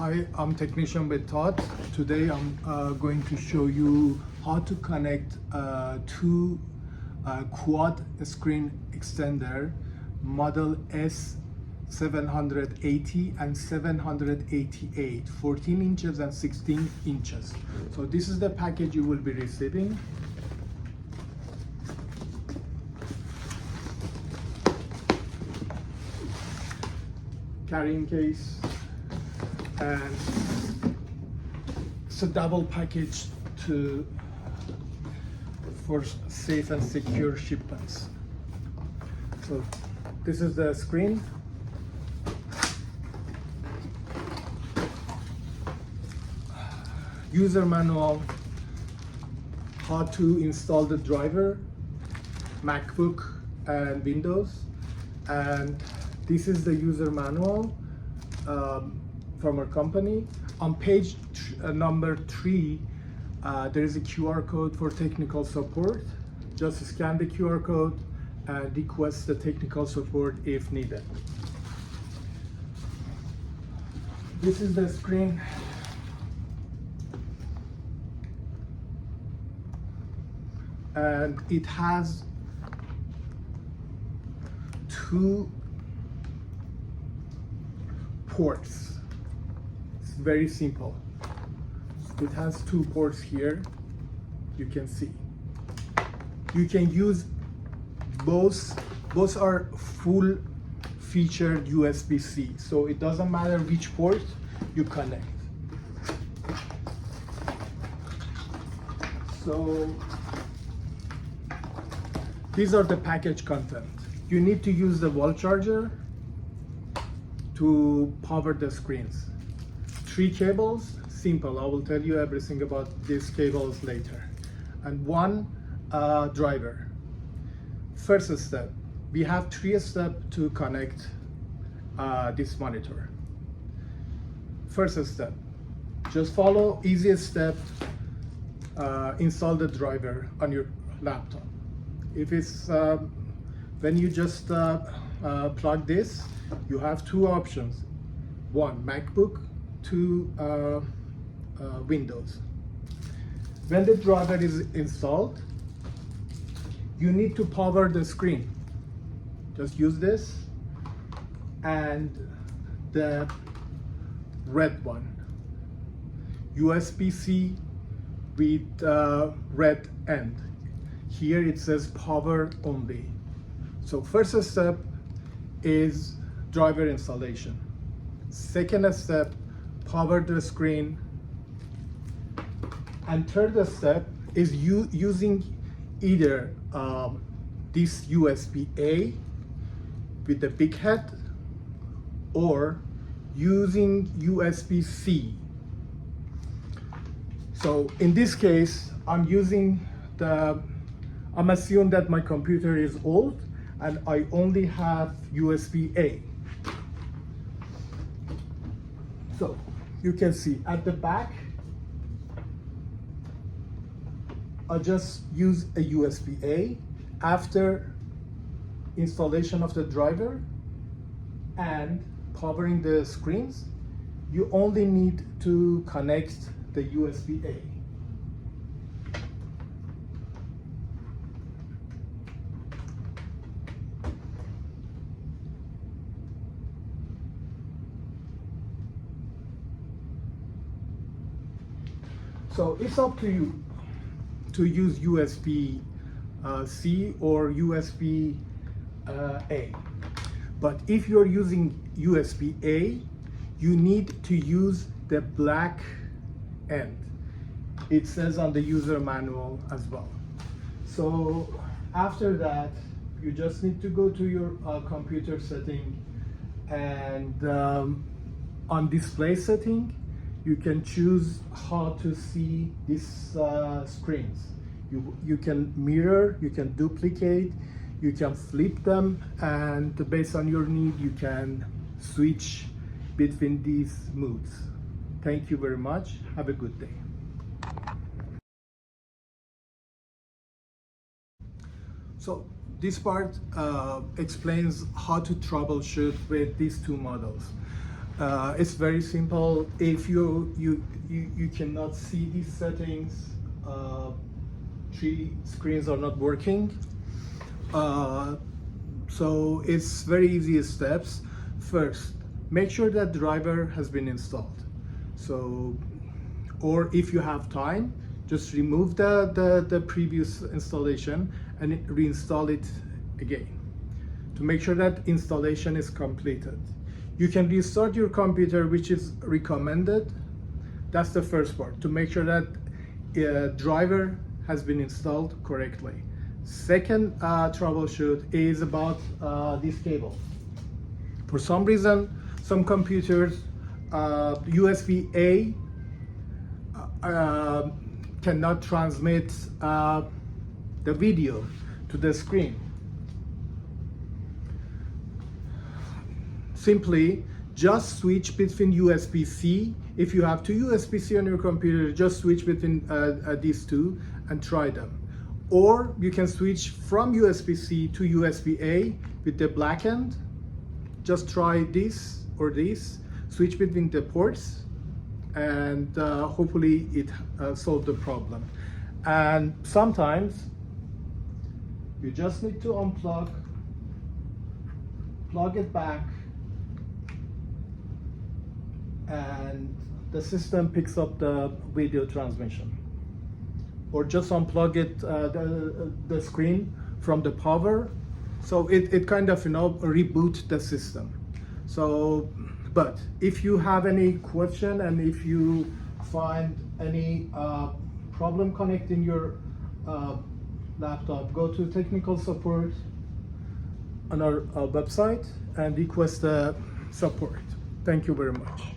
Hi, I'm technician with TUTT. Today I'm going to show you how to connect two quad screen extender model S780 and 788, 14 inches and 16 inches. So this is the package you will be receiving. Carrying case, and it's a double package for safe and secure shipments. So this is the screen. User manual, how to install the driver, MacBook and Windows, and this is the user manual from our company. On page number 3, there is a QR code for technical support. Just scan the QR code and request the technical support if needed. This is the screen. And it has two ports. It's very simple. It has two ports here. You can see. You can use both. Both are full featured USB-C. So it doesn't matter which port you connect. So these are the package content. You need to use the wall charger to power the screens. 3 cables, simple. I will tell you everything about these cables later. And 1 driver. First step, we have 3 steps to connect this monitor. First step, just follow easiest step, install the driver on your laptop. If it's when you just plug this, you have 2 options. 1 MacBook, 2 Windows. When the driver is installed, you need to power the screen. Just use this and the red one, USB-C with red end. Here it says power only. So first step is driver installation. Second step, power the screen. And third step is using either this USB-A with the big head or using USB-C. So in this case, I'm assuming that my computer is old and I only have USB-A. So you can see at the back, I just use a USB-A. After installation of the driver and powering the screens, you only need to connect the USB-A. So it's up to you to use USB-C or USB-A. But if you're using USB-A, you need to use the black end. It says on the user manual as well. So after that, you just need to go to your computer setting, and on display setting, you can choose how to see these screens. You can mirror, you can duplicate, you can flip them, and based on your need, you can switch between these modes. Thank you very much. Have a good day. So this part explains how to troubleshoot with these two models. It's very simple. If you cannot see these settings, 3 screens are not working. So it's very easy steps. First, make sure that driver has been installed. So, or if you have time, just remove the previous installation and reinstall it again to make sure that installation is completed. You can restart your computer, which is recommended. That's the first part, to make sure that driver has been installed correctly. Second troubleshoot is about this cable. For some reason, some computers USB-A cannot transmit the video to the screen. Simply just switch between USB-C. If you have 2 USB-C on your computer, just switch between these 2 and try them. Or you can switch from USB-C to USB-A with the black end. Just try this or this, switch between the ports, and hopefully it solved the problem. And sometimes you just need to unplug, plug it back, and the system picks up the video transmission. Or just unplug it, the screen from the power, so it kind of, reboot the system. So, but if you have any question and if you find any problem connecting your laptop, go to technical support on our website and request support. Thank you very much.